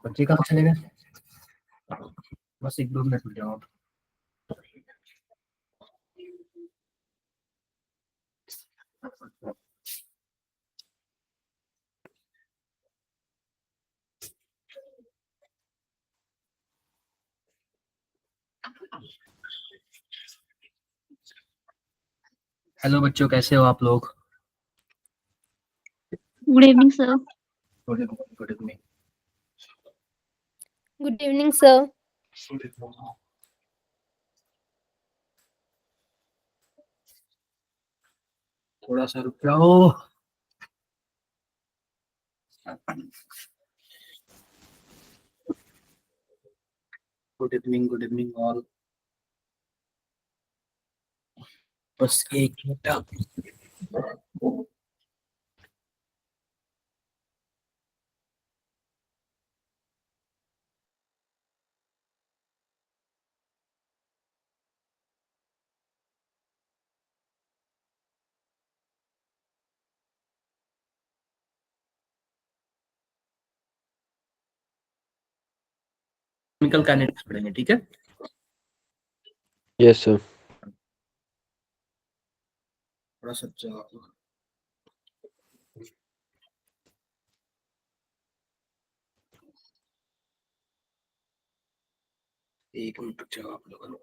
बच्चे कहाँ चले गए? बस 1-2 मिनट रुक जाओ आप। हेलो बच्चों, कैसे हो आप लोग? Good evening, sir. Good evening, good evening. Good evening, sir. थोड़ा सा रुक जाओ। Good evening all. बस 1 मिनट। केमिकल काइनेटिक्स पढ़ेंगे, ठीक है? Yes sir. थोड़ा सा जाओ आप लोग। एक मिनट रुक जाओ आप लोग।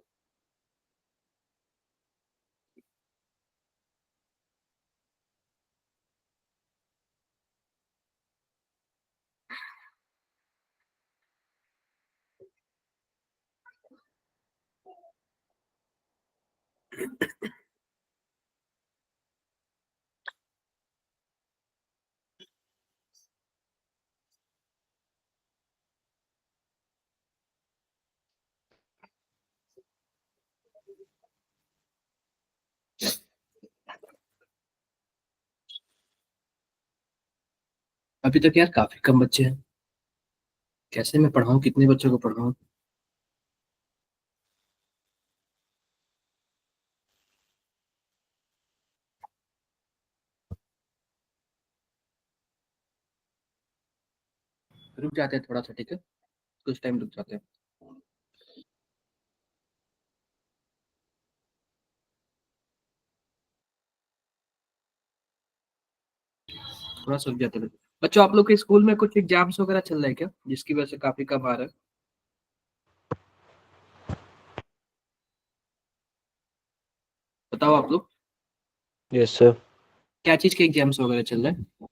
अभी तक यार काफी कम बच्चे हैं। कैसे मैं पढ़ाऊँ, कितने बच्चों को पढ़ाऊँ? रुक जाते हैं थोड़ा सा, ठीक है? कुछ टाइम रुक जाते हैं। थोड़ा सा रुक जाते हैं बच्चों। आप लोग के स्कूल में कुछ एग्जाम्स वगैरह चल रहे हैं क्या, जिसकी वजह से काफी कम आ रहा है? बताओ आप लोग। Yes sir. क्या चीज के एग्जाम्स वगैरह चल रहे हैं?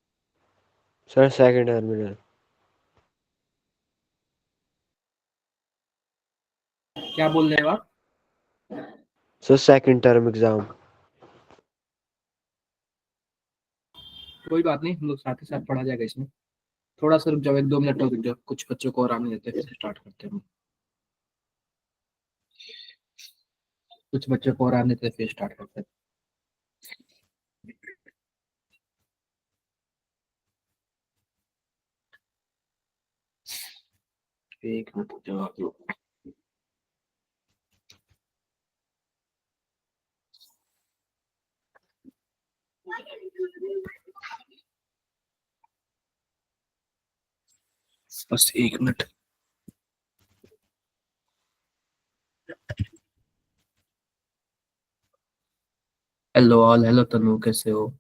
Sir second terminal. क्या बोल रहे हो आप? Sir second term exam. कोई बात नहीं, हम लोग साथ ही साथ पढ़ा जाएगा इसमें। थोड़ा सा रुक जाओ, 1-2 मिनट और रुक जाओ, कुछ बच्चों को और आने देते हैं, फिर स्टार्ट करते हैं। कुछ बच्चों को और आने देते हैं, फिर स्टार्ट करते हैं। एक मिनट रुक जाओ आप लोग। बस 1 मिनट। हेलो ऑल, हेलो तनु, कैसे हो?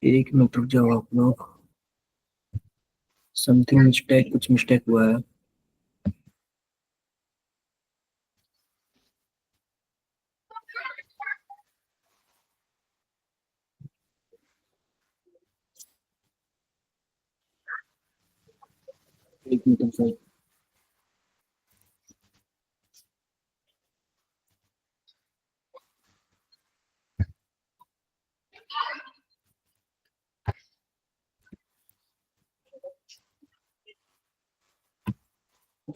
एक मिनट रुक जाओ आप लोग। समथिंग मिस्टेक, कुछ मिस्टेक हुआ है। एक मिनट सर।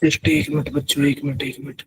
जस्ट 1 मिनट बच्चों, 1 मिनट 1 मिनट।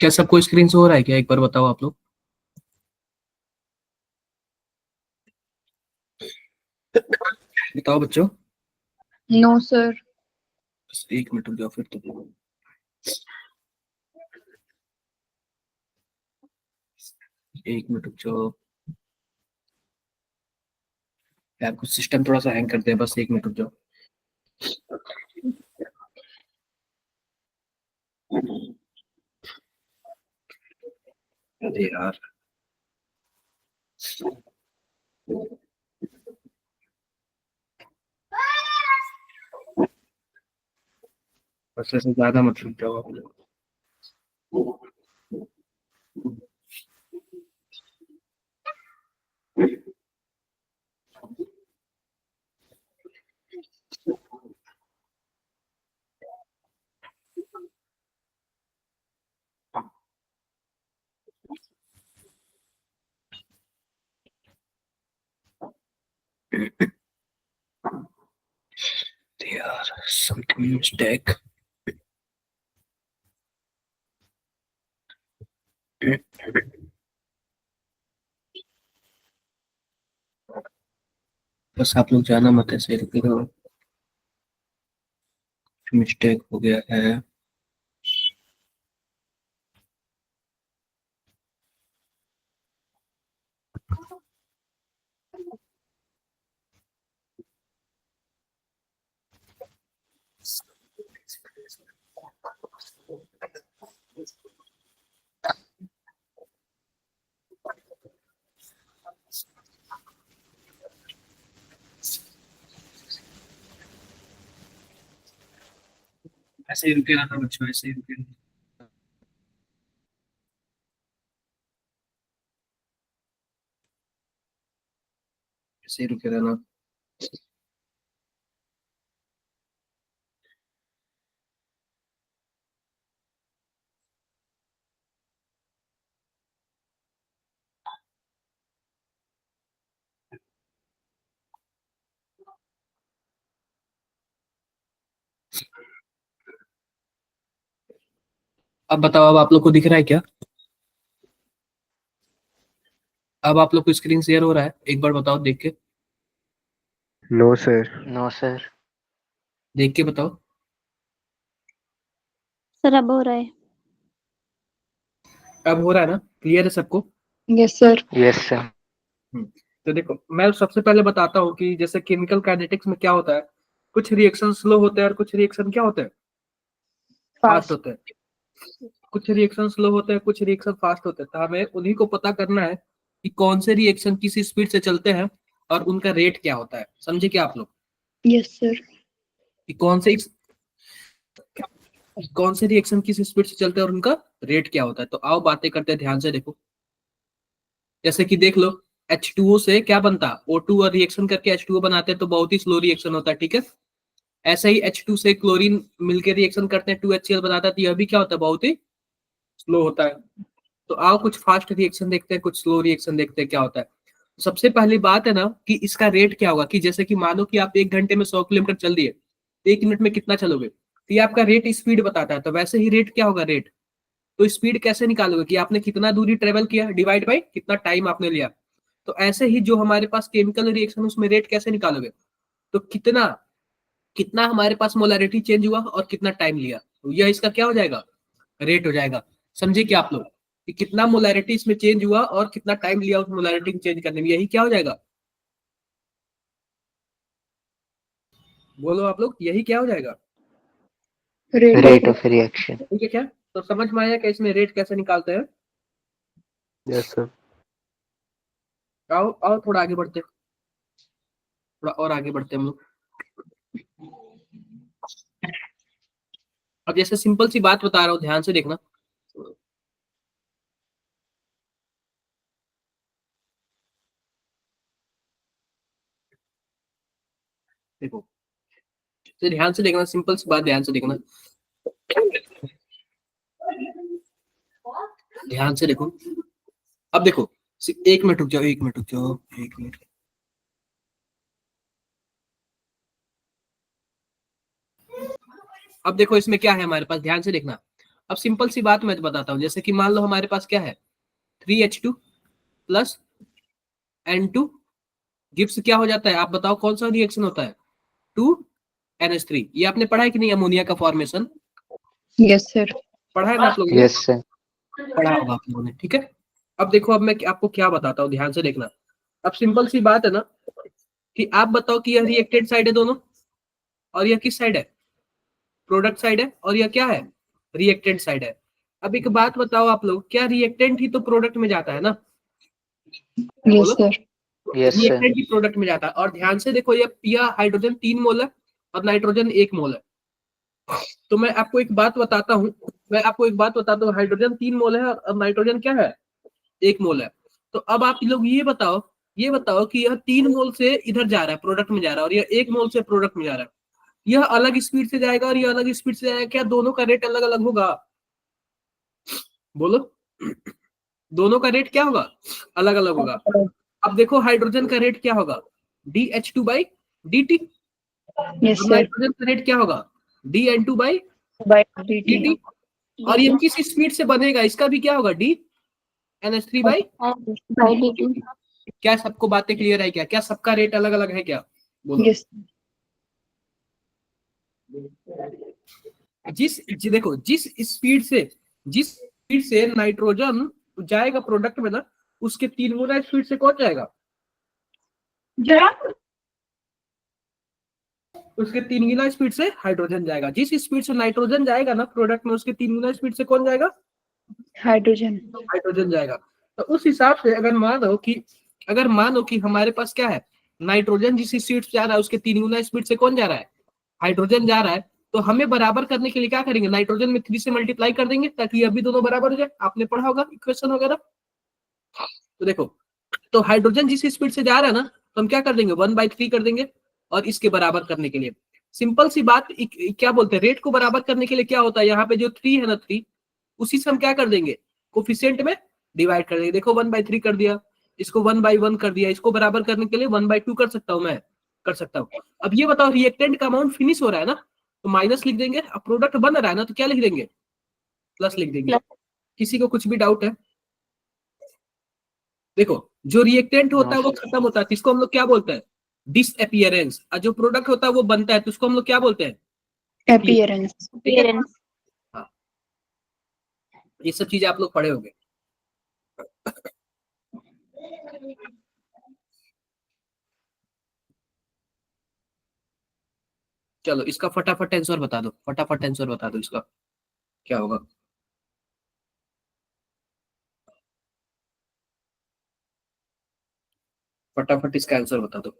क्या सबको स्क्रीन से हो रहा है क्या, एक बार बताओ आप लोग। बताओ बच्चों। No sir. बस 1 मिनट रुक जाओ फिर तो। 1 मिनट रुक जाओ यार, कुछ सिस्टम थोड़ा सा हैंग करते हैं, बस 1 मिनट रुक जाओ। अरे यार, बस ऐसे ज्यादा मत रुक जाओ आप लोग। यार समथिंग मिस्टेक। बस आप लोग जाना मत, ऐसे रुके रहो। मिस्टेक हो गया है। ऐसे ही रुके रहना बच्चों, ऐसे ही रुके रहना। ऐसे ही रुके रहना। अब बताओ, अब आप लोग को दिख रहा है क्या? अब आप लोग को स्क्रीन शेयर हो रहा है, एक बार बताओ देख के। No sir. No sir. देख के बताओ। सर अब हो रहा है। अब हो रहा है ना, क्लियर है सबको? Yes sir. Yes sir. तो देखो, मैं सबसे पहले बताता हूँ कि जैसे केमिकल काइनेटिक्स में क्या होता है। कुछ रिएक्शन स्लो होते हैं और कुछ रिएक्शन क्या होते हैं, फास्ट होते हैं। कुछ रिएक्शन स्लो होते हैं, कुछ रिएक्शन फास्ट होते हैं, तो हमें उन्हीं को पता करना है कि कौन से रिएक्शन किस स्पीड से चलते हैं और उनका रेट क्या होता है। समझे क्या आप लोग? Yes sir. कि कौन से रिएक्शन किस स्पीड से चलते हैं और उनका रेट क्या होता है। तो आओ बातें करते हैं, ध्यान से देखो। जैसे कि देख लो, H2O से क्या बनता है, O2 और रिएक्शन करके H2O बनाते हैं, तो बहुत ही स्लो रिएक्शन होता है, ठीक है। ऐसे ही H2 से क्लोरीन मिलकर रिएक्शन करते हैं, 2HCl बनाता है, तो यह भी क्या होता है, बहुत ही स्लो होता है। तो आओ कुछ फास्ट रिएक्शन देखते हैं, कुछ स्लो रिएक्शन देखते हैं क्या होता है। सबसे पहली बात है ना कि इसका रेट क्या होगा, कि जैसे कि मानो कि आप 1 घंटे में 100 किलोमीटर चल दिए, तो 1 मिनट में कितना चलोगे, तो ये आपका रेट स्पीड बताता है। तो वैसे ही रेट क्या होगा, रेट। तो स्पीड कैसे निकालोगे, कि आपने कितना दूरी ट्रेवल किया डिवाइड बाई कितना टाइम आपने लिया। तो ऐसे ही जो हमारे पास केमिकल रिएक्शन, उसमें रेट कैसे निकालोगे, तो कितना कितना हमारे पास मोलारिटी चेंज हुआ और कितना टाइम लिया, तो यह इसका क्या हो जाएगा, रेट हो जाएगा। समझे क्या आप लोग, कि कितना मोलारिटी इसमें चेंज हुआ और कितना टाइम लिया उस मोलारिटी को चेंज करने में, यही क्या हो जाएगा, बोलो आप लोग, यही क्या हो जाएगा, रेट ऑफ रिएक्शन। ठीक है क्या। तो समझ में आया कि इसमें रेट कैसे निकालते हैं। Yes, sir. आओ आओ थोड़ा आगे बढ़ते हैं, थोड़ा और आगे बढ़ते हैं हम लोग। अब जैसे सिंपल सी बात बता रहा हूँ, ध्यान से देखना। देखो, तो ध्यान से देखना, सिंपल सी बात ध्यान से देखना, ध्यान से देखो। अब देखो, एक मिनट रुक जाओ, एक मिनट रुक जाओ, एक मिनट। अब देखो इसमें क्या है हमारे पास, ध्यान से देखना। अब सिंपल सी बात मैं बताता हूँ, जैसे कि मान लो हमारे पास क्या है, 3H2 प्लस N2 गिव्स क्या हो जाता है, आप बताओ कौन सा रिएक्शन होता है, 2NH3। ये आपने पढ़ा है कि नहीं, अमोनिया का फॉर्मेशन Yes, sir. पढ़ा है ना आप लोगों ने? Yes, sir. पढ़ा होगा आप लोगों ने, ठीक है। अब देखो, अब मैं आपको क्या बताता हूँ, ध्यान से देखना। अब सिंपल सी बात है ना, कि आप बताओ कि यह रिएक्टेड साइड है दोनों, और यह किस साइड है, प्रोडक्ट साइड है, और यह क्या है, रिएक्टेंट साइड है। अब एक बात बताओ आप लोग, क्या रिएक्टेंट ही तो प्रोडक्ट में जाता है ना? Yes, बोलो। sir. Yes, sir. रिएक्टेंट ही प्रोडक्ट में जाता है। और ध्यान से देखो, यह हाइड्रोजन 3 मोल है और नाइट्रोजन 1 मोल है। तो मैं आपको एक बात बताता हूँ, हाइड्रोजन 3 मोल है और नाइट्रोजन क्या है, 1 मोल है। तो अब आप लोग ये बताओ कि यह 3 मोल से इधर जा रहा है, प्रोडक्ट में जा रहा है, और यह 1 मोल से प्रोडक्ट में जा रहा है। यह अलग स्पीड से जाएगा और यह अलग स्पीड से जाएगा, क्या दोनों का रेट अलग अलग होगा? बोलो, दोनों का रेट क्या होगा, अलग अलग होगा। अब देखो हाइड्रोजन का रेट क्या होगा, DH2/dt। Yes, और sir. नाइट्रोजन का रेट क्या होगा, DN2/dt। By DT. और ये किस स्पीड से बनेगा, इसका भी क्या होगा, DNH3 बाई। By DT. क्या सबको बातें क्लियर है क्या, क्या सबका रेट अलग अलग है क्या? बोलो। Yes. देखो, जिस स्पीड से नाइट्रोजन जाएगा प्रोडक्ट में ना, उसके 3 गुना स्पीड से कौन जाएगा, उसके 3 गुना स्पीड से हाइड्रोजन जाएगा। जिस स्पीड से नाइट्रोजन जाएगा ना प्रोडक्ट में, उसके 3 गुना स्पीड से कौन जाएगा, Hydrogen. हाइड्रोजन जाएगा। तो उस हिसाब से अगर मानो कि हमारे पास क्या है, नाइट्रोजन जिस स्पीड से जा रहा है उसके 3 गुना स्पीड से कौन जा रहा है, हाइड्रोजन जा रहा है। तो हमें बराबर करने के लिए क्या करेंगे, नाइट्रोजन में 3 से मल्टीप्लाई कर देंगे, ताकि ये भी दोनों बराबर हो जाए। आपने पढ़ा होगा इक्वेशन वगैरह। तो देखो, तो हाइड्रोजन जिस स्पीड से जा रहा है ना, तो हम क्या कर देंगे, 1/3 कर देंगे। और इसके बराबर करने के लिए सिंपल सी बात, क्या बोलते हैं, रेट को बराबर करने के लिए क्या होता है, यहाँ पे जो 3 है ना, 3 उसी से हम क्या कर देंगे, कोफिशिएंट में डिवाइड कर देंगे। देखो 1/3 कर दिया, इसको 1/1 कर दिया, इसको बराबर करने के लिए 1/2 कर सकता हूं, मैं कर सकता हूं। अब ये बताओ, रिएक्टेंट का अमाउंट फिनिश हो रहा है ना, तो माइनस लिख देंगे। अब प्रोडक्ट बन रहा है ना, तो क्या लिख देंगे, प्लस लिख देंगे। किसी को कुछ भी डाउट है? देखो, जो रिएक्टेंट होता है वो खत्म होता है, इसको हम लोग क्या बोलते हैं, डिसअपियरेंस। और जो प्रोडक्ट होता है वो बनता है, तो उसको हम लोग क्या बोलते हैं, Appearance. ठीक है। हाँ, ये सब चीजें आप लोग पढ़े होंगे। चलो इसका फटाफट आंसर बता दो, फटाफट आंसर बता दो, इसका क्या होगा। फटाफट इसका आंसर बता दो।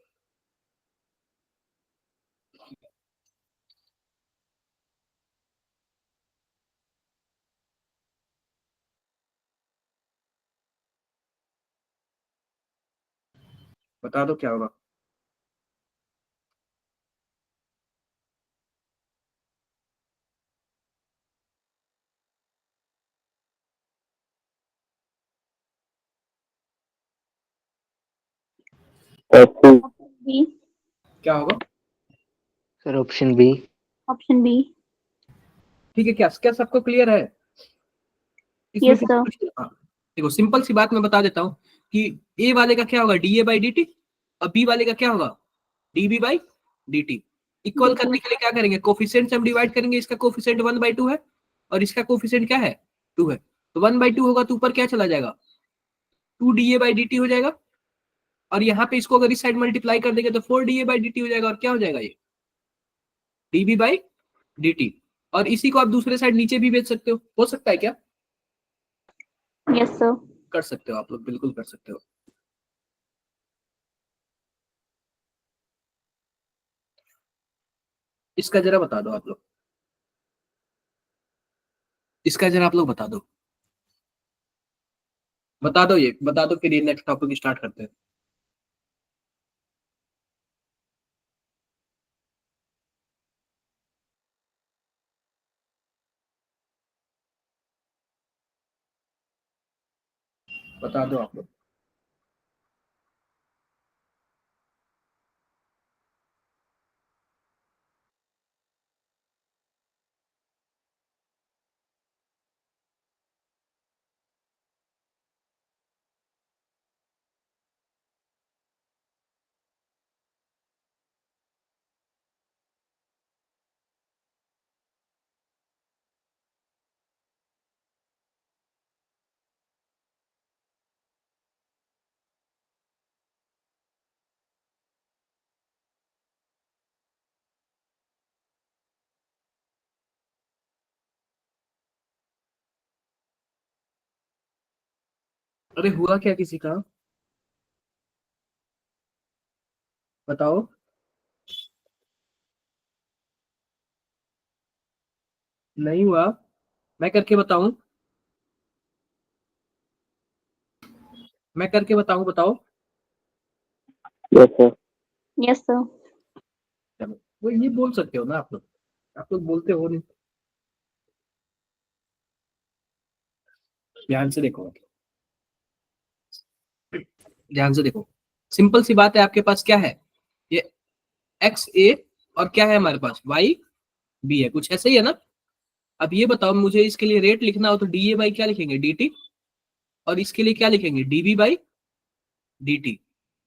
बता दो क्या होगा। B. क्या होगा, Sir, option B. Option B. ठीक है, क्या क्या सबको क्लियर है इसमें? Yes, किसी sir. कुछ हाँ, देखो सिंपल सी बात मैं बता देता हूँ कि ए वाले का क्या होगा, DA/dt, और बी वाले का क्या होगा, DB/dt। इक्वल करने के लिए क्या करेंगे, कोफिशिएंट से हम डिवाइड करेंगे। इसका कोफिशिएंट 1/2 है और इसका कोफिशिएंट क्या है, 2 है। तो 1/2 होगा तो ऊपर क्या चला जाएगा, 2DA/dt हो जाएगा। और यहाँ पे इसको अगर इस साइड मल्टीप्लाई कर देंगे तो 4DA/dt हो जाएगा। और क्या हो जाएगा, ये DB/dt। और इसी को आप दूसरे साइड नीचे भी भेज सकते हो सकता है क्या? Yes, sir. कर सकते हो आप लोग, बिल्कुल कर सकते हो। इसका जरा बता दो आप लोग, इसका जरा आप लोग बता दो, बता दो, ये बता दो, फिर ये नेक्स्ट टॉपिक स्टार्ट करते हैं। बता दो आप लोग। अरे हुआ क्या किसी का, बताओ। नहीं हुआ, मैं करके बताऊं, मैं करके बताऊं, बताओ। Yes, sir. Yes, sir. चलो, वो ये बोल सकते हो ना आप लोग बोलते हो नहीं। ध्यान से देखो, ध्यान से देखो, सिंपल सी बात है, आपके पास क्या है, ये एक्स ए और क्या है हमारे पास वाई बी है, कुछ ऐसे ही है ना। अब ये बताओ, मुझे इसके लिए रेट लिखना हो तो डी ए बाई क्या लिखेंगे, डी टी, और इसके लिए क्या लिखेंगे, D B by D T.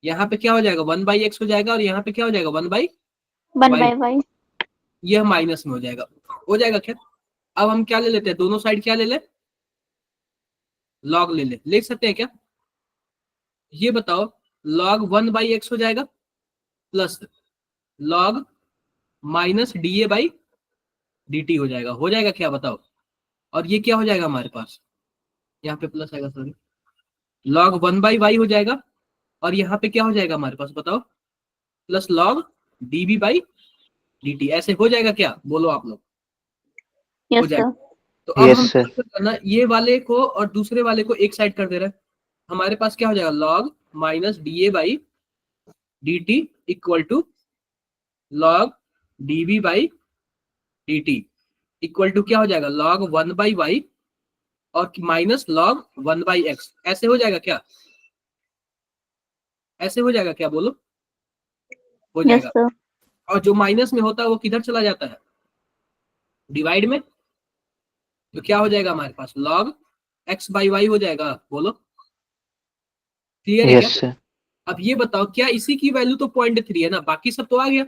यहाँ पे क्या हो जाएगा, 1/x हो जाएगा, और यहाँ पे क्या हो जाएगा, 1 1/y, by y. यह माइनस में हो जाएगा क्या। अब हम क्या ले लेते हैं, दोनों साइड क्या ले ले, लॉग ले सकते हैं क्या। ये बताओ, log 1/x हो जाएगा plus log minus D A by D T हो जाएगा क्या, बताओ। और ये क्या हो जाएगा हमारे पास, यहाँ पे प्लस आएगा, सॉरी, log 1/y हो जाएगा, और यहाँ पे क्या हो जाएगा हमारे पास, बताओ, plus log D B by D T. ऐसे हो जाएगा क्या, बोलो आप लोग, हो Yes, जाएगा। sir. तो अब Yes, हम sir. क्या करना, ये वाले को और दूसरे वाले को एक साइड कर दे रहे हैं, हमारे पास क्या हो जाएगा, log minus D A by D T equal to log D B by D T equal to क्या हो जाएगा, log 1/y और माइनस log 1/x। ऐसे हो जाएगा क्या, ऐसे हो जाएगा क्या, बोलो, हो Yes, जाएगा। sir. और जो माइनस में होता है वो किधर चला जाता है, डिवाइड में, तो क्या हो जाएगा हमारे पास, log x/y हो जाएगा, बोलो, क्लियर है क्या। Yes, sir. अब ये बताओ, क्या इसी की वैल्यू तो 0.3 है ना, बाकी सब तो आ गया,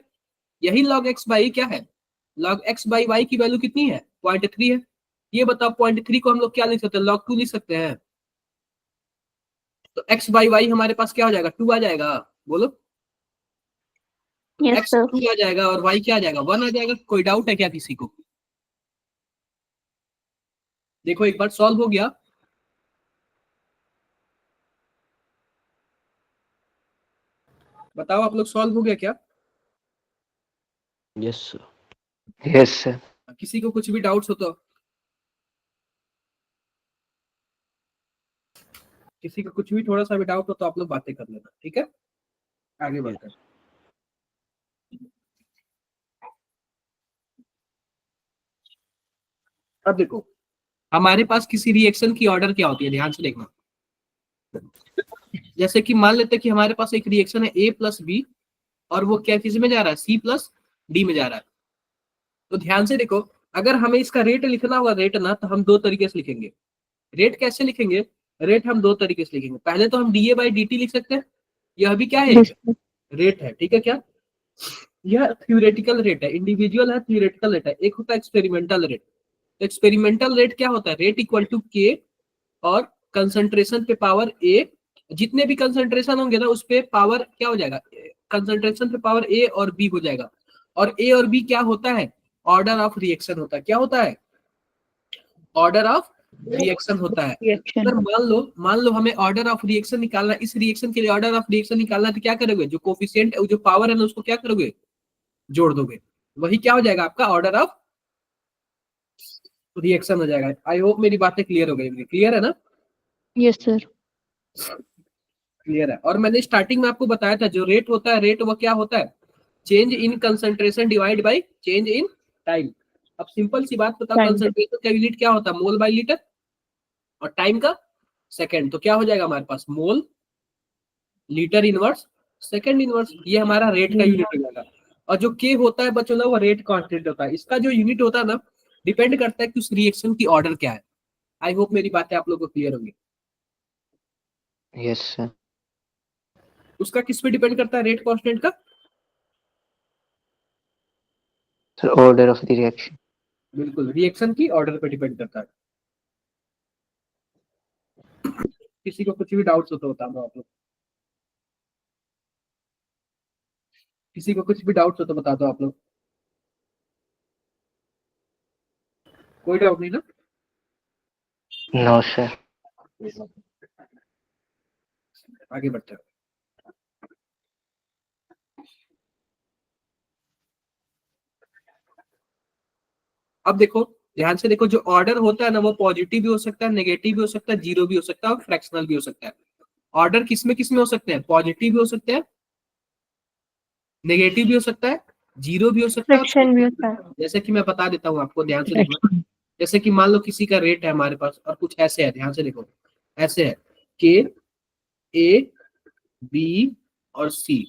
यही log x/y क्या है, log x/y की वैल्यू कितनी है, 0.3 है। ये बताओ 0.3 को हम लोग क्या लिख सकते हैं, log 2 लिख सकते हैं, तो x/y हमारे पास क्या हो जाएगा, 2 आ जाएगा, बोलो। Yes, x sir. 2 आ जाएगा और y क्या आ जाएगा, 1 आ जाएगा। कोई डाउट है क्या किसी को, देखो एक बार सॉल्व हो गया, बताओ आप लोग, सॉल्व हो गया क्या, Yes, sir. Yes, sir. किसी को कुछ भी डाउट्स हो तो, किसी को कुछ भी थोड़ा सा भी डाउट हो तो आप लोग बातें कर लेना, ठीक है, आगे बढ़ते हैं। अब देखो, हमारे पास किसी रिएक्शन की ऑर्डर क्या होती है, ध्यान से देखना। जैसे कि मान लेते हैं कि हमारे पास एक रिएक्शन है A प्लस बी, और वो क्या किस में जा रहा है, C प्लस डी में जा रहा है। तो ध्यान से देखो, अगर हमें इसका रेट लिखना होगा, रेट ना, तो हम दो तरीके से लिखेंगे। रेट कैसे लिखेंगे, रेट हम दो तरीके से लिखेंगे। पहले तो हम D A by D T लिख सकते हैं, यह भी क्या है, Yes, एक sir. रेट है, ठीक है क्या। यह थ्योरेटिकल रेट है, इंडिविजुअल है, थ्योरेटिकल रेट है। एक होता है एक्सपेरिमेंटल रेट। तो एक्सपेरिमेंटल रेट क्या होता है, रेट इक्वल टू के और कंसंट्रेशन पे पावर ए, जितने भी कंसंट्रेशन होंगे ना उस पे पावर क्या हो जाएगा, कंसंट्रेशन पे पावर ए और बी हो जाएगा। और ए और बी क्या होता है, ऑर्डर ऑफ रिएक्शन होता है, क्या होता है, ऑर्डर ऑफ रिएक्शन होता है। रिएक्शन अगर मान लो हमें ऑर्डर ऑफ रिएक्शन निकालना, इस रिएक्शन के लिए ऑर्डर ऑफ रिएक्शन निकालना, तो क्या करोगे, जो कोफिशिएंट जो पावर है ना उसको क्या करोगे, जोड़ दोगे, वही क्या हो जाएगा आपका ऑर्डर ऑफ रिएक्शन हो जाएगा। आई होप मेरी बातें क्लियर हो गई, क्लियर है ना? यस सर क्लियर है। और मैंने स्टार्टिंग में आपको बताया था जो रेट होता है, रेट वो क्या होता है, change in concentration divide by change in time. अब सिंपल सी बात बताओ, Time. कंसंट्रेशन का यूनिट क्या होता है, मोल बाय लीटर, और टाइम का सेकंड। तो क्या हो जाएगा हमारे पास, mole litre inverse second inverse, ये हमारा रेट का यूनिट हो जाएगा। और जो के होता है बच्चों ना, वो रेट कांस्टेंट होता है। इसका जो यूनिट होता है ना, डिपेंड करता है कि उस रिएक्शन की ऑर्डर क्या है। आई होप मेरी बातें आप लोगों को क्लियर होंगी। Yes sir. उसका किस पे डिपेंड करता है, रेट कांस्टेंट का? Sir order of the reaction. बिल्कुल, रिएक्शन की ऑर्डर पे डिपेंड करता है। किसी को कुछ भी डाउट्स हो तो बता दो आप लोग, किसी को कुछ भी डाउट्स हो तो बता दो आप लोग। कोई डाउट नहीं ना? No sir. आगे बढ़ते हैं। अब देखो, ध्यान से देखो, जो ऑर्डर होता है ना, वो पॉजिटिव भी हो सकता है, नेगेटिव भी हो सकता है, जीरो भी हो सकता है, और फ्रैक्शनल भी हो सकता है। ऑर्डर किसमें किसमें हो सकते हैं, पॉजिटिव भी हो सकते हैं, नेगेटिव भी हो सकता है, जीरो भी हो सकता है, फ्रैक्शन भी होता है जैसे कि मैं बता देता हूँ आपको, ध्यान से देखना। जैसे कि मान लो किसी का रेट है हमारे पास और कुछ ऐसे है, ध्यान से देखो, ऐसे है के, ए, बी और सी।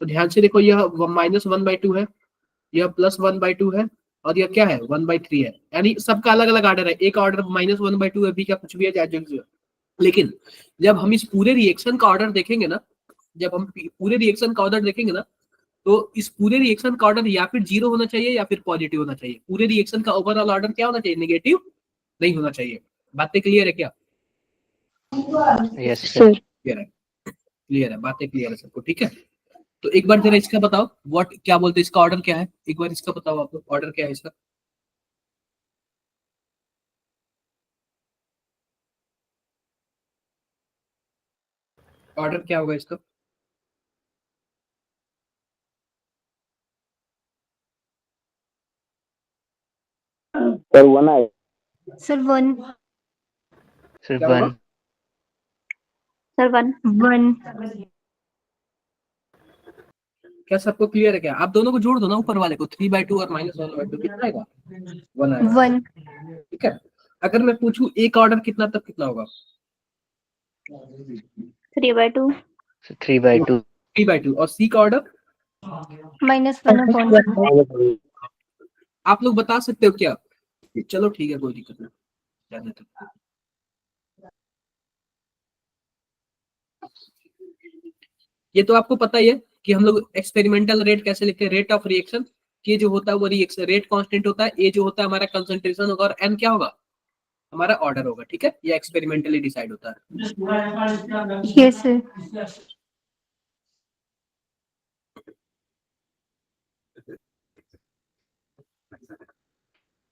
तो ध्यान से देखो, यह -1/2 है, यह +1/2 है, और यह क्या है, 1/3 है। यानी सबका अलग अलग ऑर्डर है, एक ऑर्डर -1/2 है, बी का कुछ भी है, चाहे जो भी है। लेकिन जब हम इस पूरे रिएक्शन का ऑर्डर देखेंगे ना, जब हम पूरे रिएक्शन का ऑर्डर देखेंगे ना, तो इस पूरे रिएक्शन का ऑर्डर या फिर जीरो होना चाहिए या फिर पॉजिटिव होना चाहिए। पूरे रिएक्शन का ओवरऑल ऑर्डर क्या होना चाहिए, नेगेटिव नहीं होना चाहिए। बातें क्लियर है क्या? Yes sir. सर क्लियर है, क्लियर है, बातें क्लियर है सबको, ठीक है? तो एक बार जरा इसका बताओ, व्हाट क्या बोलते हैं, इसका ऑर्डर क्या है, एक बार इसका बताओ आप लोग, ऑर्डर क्या है इसका? ऑर्डर क्या होगा इसका? सर 1 आए। सर 1 सर क्या होगा? 1। सर 1 क्या सबको क्लियर है क्या? आप दोनों को जोड़ दो ना, ऊपर वाले को, 3/2 और -1/2 कितना आएगा, 1 आएगा, 1 ठीक है? अगर मैं पूछूं एक ऑर्डर कितना तक कितना होगा, 3/2 सर 3/2। 3/2, और सी का ऑर्डर -1/2 आप लोग बता सकते हो क्या? चलो ठीक है, कोई दिक्कत नहीं, जाने दो। ये तो आपको पता ही है कि हम लोग एक्सपेरिमेंटल रेट कैसे लिखते हैं, रेट ऑफ रिएक्शन। के जो होता है वो रिएक्शन रेट कांस्टेंट होता है, ए जो होता है हमारा कंसंट्रेशन होगा, और एन क्या होगा, हमारा ऑर्डर होगा, ठीक है? ये एक्सपेरिमेंटली डिसाइड होता है। यस सर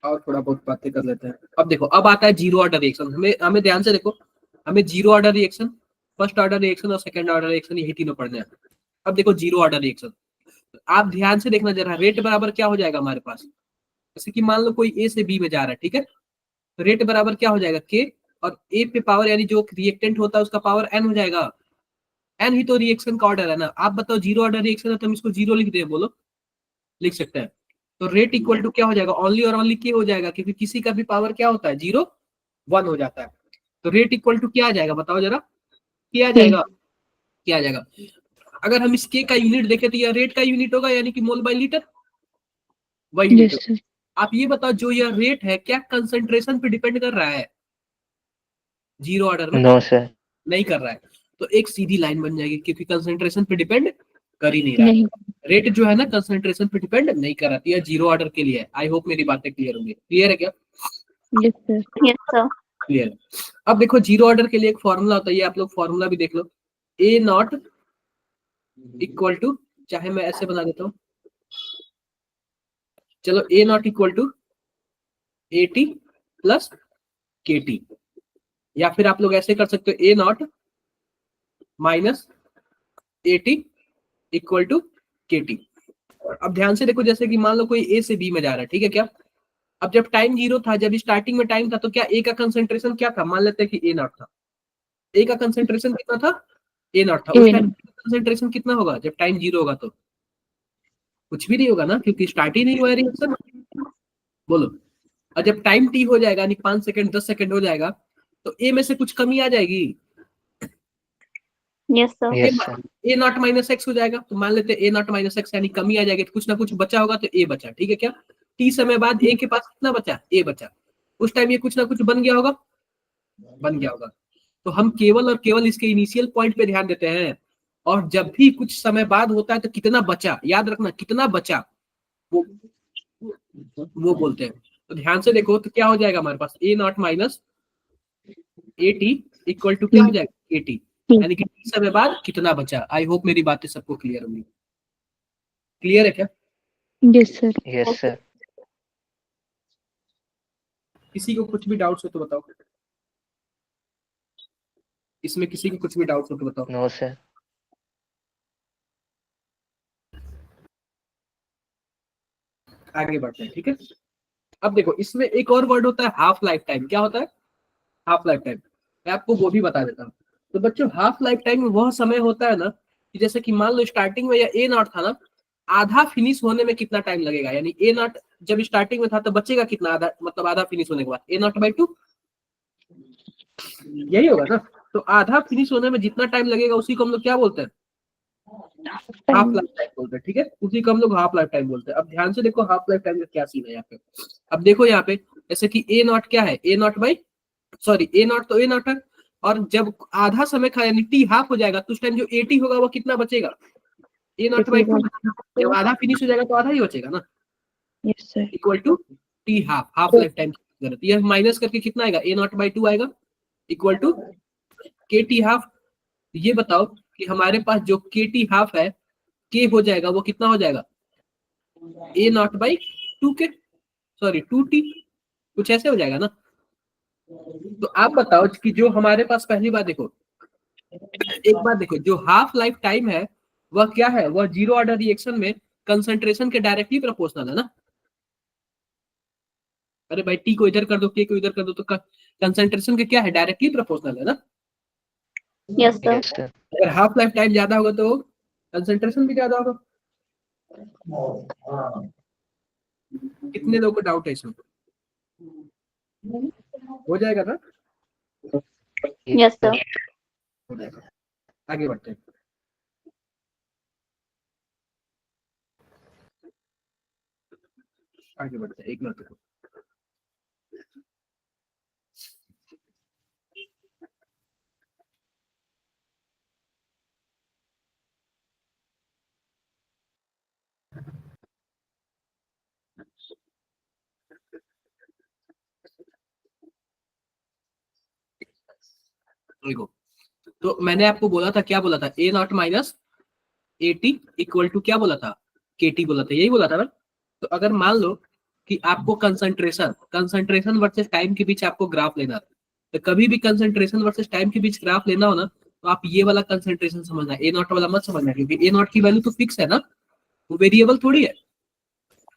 और थोड़ा बहुत बातें कर लेते हैं। अब देखो, अब आता है जीरो ऑर्डर रिएक्शन। हमें हमें ध्यान से देखो, हमें zero order reaction, first order reaction और सेकंड ऑर्डर रिएक्शन, यही तीनों पढ़ने हैं। अब देखो जीरो ऑर्डर रिएक्शन, आप ध्यान से देखना जरा, रेट बराबर क्या हो जाएगा हमारे पास। जैसे कि मान लो कोई ए से बी में जा रहा है, ठीक है? तो रेट बराबर क्या हो जाएगा, के, और ए पे पावर, यानी जो रिएक्टेंट होता है उसका पावर एन हो जाएगा। एन ही तो रिएक्शन का ऑर्डर है ना। आप बताओ, जीरो ऑर्डर रिएक्शन है तो हम इसको जीरो लिख दें, बोलो, लिख सकते हैं। तो रेट इक्वल टू क्या हो जाएगा, ओनली और ओनली के हो जाएगा, क्योंकि किसी का भी पावर क्या होता है, 0 1 हो जाता है। तो रेट इक्वल टू क्या आ जाएगा, बताओ जरा, क्या आ जाएगा, क्या आ जाएगा? अगर हम इस के का यूनिट देखें तो यह रेट का यूनिट होगा, यानी कि मोल बाय लीटर, वही यूनिट यस होगा। सर आप ये बताओ, जो यह रेट है क्या कंसंट्रेशन पे डिपेंड कर रहा है, जीरो ऑर्डर में? No sir. नहीं कर रहा है। तो एक सीधी लाइन बन जाएगी, क्योंकि कंसंट्रेशन पे डिपेंड कर ही नहीं रहा है। नहीं रेट जो है ना, कंसंट्रेशन पे डिपेंड नहीं कर रहा है, जीरो ऑर्डर के लिए। आई होप मेरी बातें क्लियर होंगी, क्लियर है क्या? Yes sir yes sir clear है। अब देखो, जीरो ऑर्डर के लिए एक फॉर्मूला होता है, ये आप लोग फॉर्मूला भी देख लो, ए नॉट इक्वल टू, चाहे मैं ऐसे बना देता हूँ, चलो, A naught equal to 80 plus k t, या फिर आप लोग ऐसे कर सकते हो A naught minus A t equal to के टी। अब ध्यान से देखो, जैसे कि मान लो कोई ए से बी में जा रहा है, ठीक है क्या। अब जब टाइम 0 था, जब स्टार्टिंग में टाइम था, तो क्या ए का कंसेंट्रेशन क्या था, मान लेते हैं कि ए नॉट था। ए का कंसेंट्रेशन कितना था, ए नॉट था। उस टाइम कंसेंट्रेशन कितना होगा जब टाइम 0 होगा, तो कुछ भी नहीं होगा ना, क्योंकि स्टार्ट ही नहीं हुआ है रिएक्शन। बोलो। और जब टाइम टी हो जाएगा, यानी 5 सेकंड 10 सेकंड हो जाएगा, तो ए में से कुछ कमी आ जाएगी। Yes sir. Yes sir. ए नॉट माइनस एक्स हो जाएगा, तो मान लेते हैं ए नॉट माइनस एक्स यानी कमी आ जाएगी, तो कुछ ना कुछ बचा होगा, तो ए बचा, ठीक है क्या। टी समय बाद ए के पास कितना बचा, ए बचा। उस टाइम ये कुछ ना कुछ बन गया होगा, बन गया होगा। तो हम केवल और केवल इसके इनिशियल पॉइंट पे ध्यान देते हैं, और जब भी कुछ समय बाद होता है तो कितना बचा, याद रखना कितना बचा, वो वो बोलते हैं। तो ध्यान से देखो, तो क्या हो जाएगा हमारे पास, A naught minus A t equal to क्या हो जाएगा, ए टी, यानी कि टी समय बाद कितना बचा। आई होप मेरी बातें सबको क्लियर होंगी। क्लियर है क्या। Yes sir. Yes sir. किसी को कुछ भी डाउट्स हो तो बताओ, इसमें किसी को कुछ भी डाउट्स हो तो बताओ। No sir. आगे बढ़ते हैं, ठीक है। अब देखो, इसमें एक और वर्ड होता है हाफ लाइफ टाइम। क्या होता है, हाफ लाइफ टाइम। मैं आपको वो भी बता देता हूँ। तो बच्चों, हाफ लाइफ टाइम में वह समय होता है ना, कि जैसे कि मान लो स्टार्टिंग में या ए नॉट था ना, आधा फिनिश होने में कितना टाइम लगेगा, यानी ए नॉट जब स्टार्टिंग में था तो बचेगा कितना, आधा मतलब आधा फिनिश होने के बाद ए नॉट बाई 2, यही होगा ना। तो आधा फिनिश होने में जितना टाइम लगेगा उसी को हम लोग क्या बोलते हैं, हाफ लाइफ टाइम बोलते हैं, ठीक है। उसी को हम लोग हाफ लाइफ टाइम बोलते हैं। अब ध्यान से देखो हाफ लाइफ टाइम का क्या सीन है यहाँ पे। अब देखो यहाँ पे, जैसे कि ए नॉट क्या है, A not by, sorry A naught तो ए नॉट है, और जब आधा समय खा यानी टी हाफ हो जाएगा, तो उस टाइम जो ए टी होगा वो कितना बचेगा, ए नॉट बाई 2। जब आधा फिनिश हो जाएगा तो आधा ही बचेगा ना, yes sir. Equal to T half, half life time. ये माइनस करके कितना आएगा, ए नॉट बाई 2 आएगा, इक्वल टू के टी हाफ। ये बताओ कि हमारे पास जो के टी हाफ है, के हो जाएगा वो कितना हो जाएगा, ए नॉट बाई 2 के, सॉरी 2 टी, कुछ ऐसे हो जाएगा ना। तो आप बताओ कि जो हमारे पास, पहली बात देखो, एक बात देखो, जो हाफ लाइफ टाइम है वह क्या है, वह जीरो ऑर्डर रिएक्शन में कंसंट्रेशन के डायरेक्टली प्रोपोर्शनल है ना। अरे भाई, टी को इधर कर दो, के को इधर कर दो, तो कंसंट्रेशन के क्या है, डायरेक्टली प्रोपोर्शनल है ना। Yes sir. Yes sir. अगर हाफ लाइफ टाइम ज्यादा होगा तो कंसंट्रेशन भी ज्यादा होगा। कितने लोगों को डाउट है इसमें, हो जाएगा ना, यस सर। हो जाएगा। आगे बढ़ते हैं। आगे बढ़ते हैं, एक मिनट रुको। देखो, तो मैंने आपको बोला था, क्या बोला था, A naught minus A t equal to क्या बोला था, के टी बोला था, यही बोला था ना। तो अगर मान लो कि आपको कंसंट्रेशन कंसंट्रेशन वर्सेस टाइम के बीच आपको ग्राफ लेना है, तो कभी भी कंसंट्रेशन वर्सेस टाइम के बीच ग्राफ लेना हो ना, तो आप ये वाला कंसंट्रेशन समझना, ए नॉट वाला मत समझना, क्योंकि ए नॉट की वैल्यू तो फिक्स है ना, वो वेरिएबल थोड़ी है।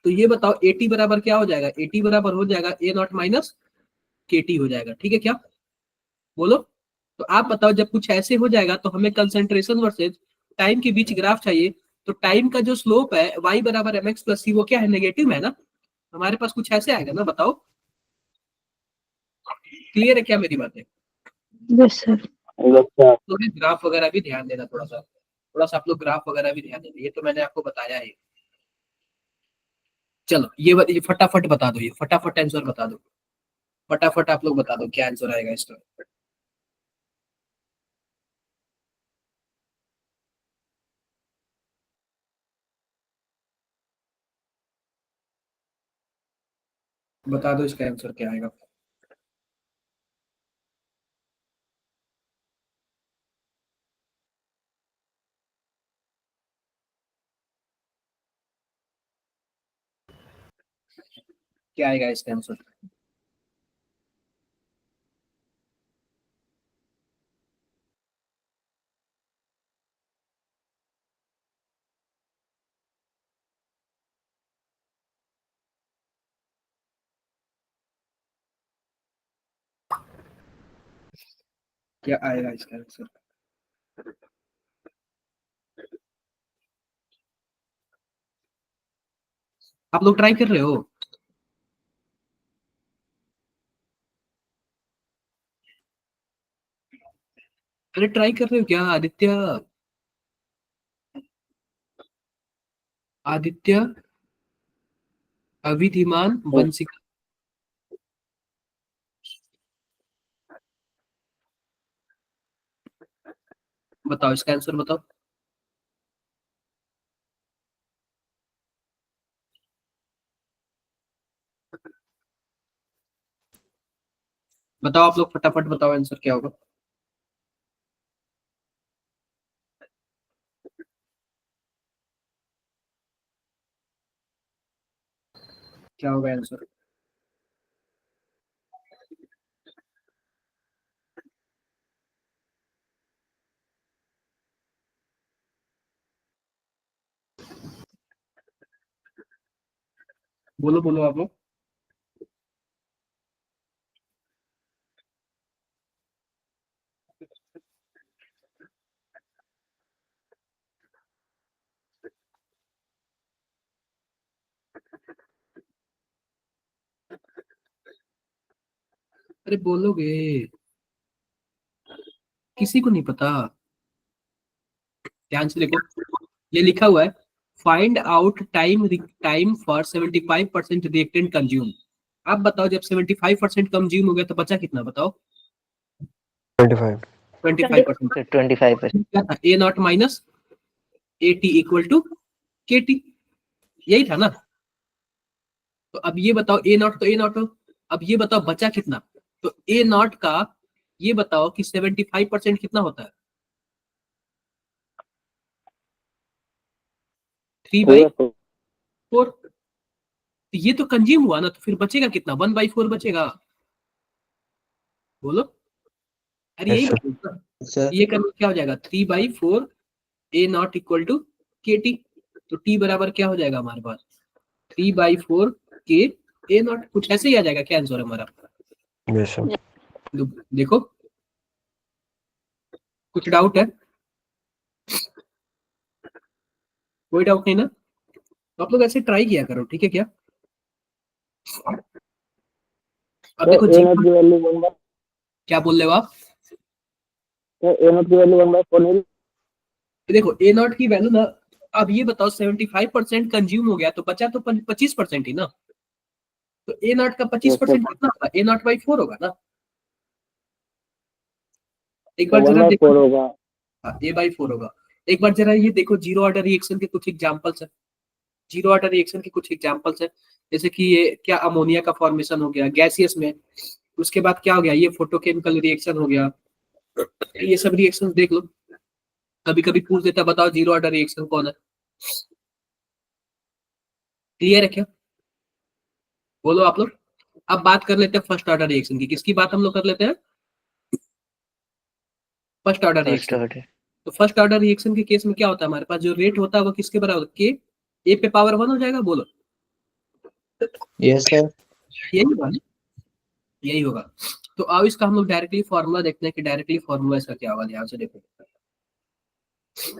तो ये बताओ ए टी बराबर क्या हो जाएगा, ए टी बराबर हो जाएगा ए नॉट माइनस के टी हो जाएगा, ठीक है क्या, बोलो। तो आप बताओ, जब कुछ ऐसे हो जाएगा तो हमें कंसंट्रेशन वर्सेज टाइम के बीच ग्राफ चाहिए, तो टाइम का जो स्लोप है y बराबर एम एक्स प्लस सी, वो क्या है, नेगेटिव है ना। हमारे पास कुछ ऐसे आएगा ना, बताओ। क्लियर है क्या मेरी बातें। Yes sir. तो ग्राफ वगैरह भी ध्यान देना, थोड़ा सा आप लोग ग्राफ वगैरह भी ध्यान देना, ये तो मैंने आपको बताया है। चलो ये फटाफट बता दो, ये फटाफट आंसर बता दो, फटाफट आप लोग बता दो क्या आंसर आएगा इसका। बता दो इसका आंसर क्या आएगा। क्या आएगा इसका आंसर। क्या आएगा इसका आंसर? आप लोग ट्राई कर रहे हो? अरे ट्राई कर रहे हो क्या आदित्य? आदित्य, अविधिमान, वंशिका, बताओ इसका आंसर बताओ। बताओ आप लोग फटाफट बताओ आंसर क्या होगा। क्या होगा आंसर? बोलो बोलो आप लोग। अरे बोलोगे, किसी को नहीं पता। ध्यान से देखो, ये लिखा हुआ है find out time for 75% reactant consume. आप बताओ जब 75% कंज्यूम हो गया तो बचा कितना बताओ? 25. 25%। So 25%. क्या था? A naught minus A t equal to के टी, यही था ना? तो अब ये बताओ ए नॉट तो ए नॉट हो, अब ये बताओ बचा कितना? तो ए नॉट का ये बताओ कि 75% कितना होता है? 3/4। तो ये तो कंज्यूम हुआ ना, तो फिर बचेगा कितना? 1/4 बचेगा। बोलो। अरे Yes, यही sir. बचेगा। सर ये करना क्या हो जाएगा? 3/4 ए नॉट इक्वल टू के टी। तो टी बराबर क्या हो जाएगा हमारे पास? 3/4 के ए नॉट। कुछ ऐसे ही आ जाएगा क्या आंसर हमारा? Yes, sir. देखो, कुछ डाउट है? कोई डाउट नहीं ना? तो आप लोग ऐसे ट्राई किया करो, ठीक है क्या? अब देखो ए नॉट की वैल्यू 1/4 क्या बोल रहे हो आप? ए नॉट की वैल्यू 1/4 नहीं। देखो ए नॉट की वैल्यू ना, अब ये बताओ 75% कंज्यूम हो गया तो बचा तो 25% ही ना। तो ए नॉट का 25% कितना होगा? ए नॉट बाई 4 होगा ना। एक बार जरा 1/4 देखो। होगा। ए बाई 4 होगा। एक बार जरा ये देखो, जीरो ऑर्डर रिएक्शन के कुछ एग्जांपल्स है। जीरो ऑर्डर रिएक्शन के कुछ एग्जांपल्स है, जैसे कि ये क्या अमोनिया का फॉर्मेशन हो गया गैसियस में। उसके बाद क्या हो गया? ये फोटोकेमिकल रिएक्शन हो गया। ये सब रिएक्शन देख लो। कभी कभी पूछ देता बताओ जीरो ऑर्डर रिएक्शन कौन है? क्लियर है क्या? बोलो आप लोग। अब बात कर लेते हैं फर्स्ट ऑर्डर रिएक्शन की। किसकी बात हम लोग कर लेते हैं? First order First reaction. order. तो फर्स्ट ऑर्डर रिएक्शन के केस में क्या होता है? हमारे पास जो रेट होता है वो किसके बराबर? के ए पे पावर 1 हो जाएगा। बोलो। Yes sir. यही होगा ना? यही होगा। तो आओ इसका हम लोग डायरेक्टली फॉर्मूला देखते हैं कि डायरेक्टली फॉर्मूला इसका क्या होगा। ध्यान से देखो,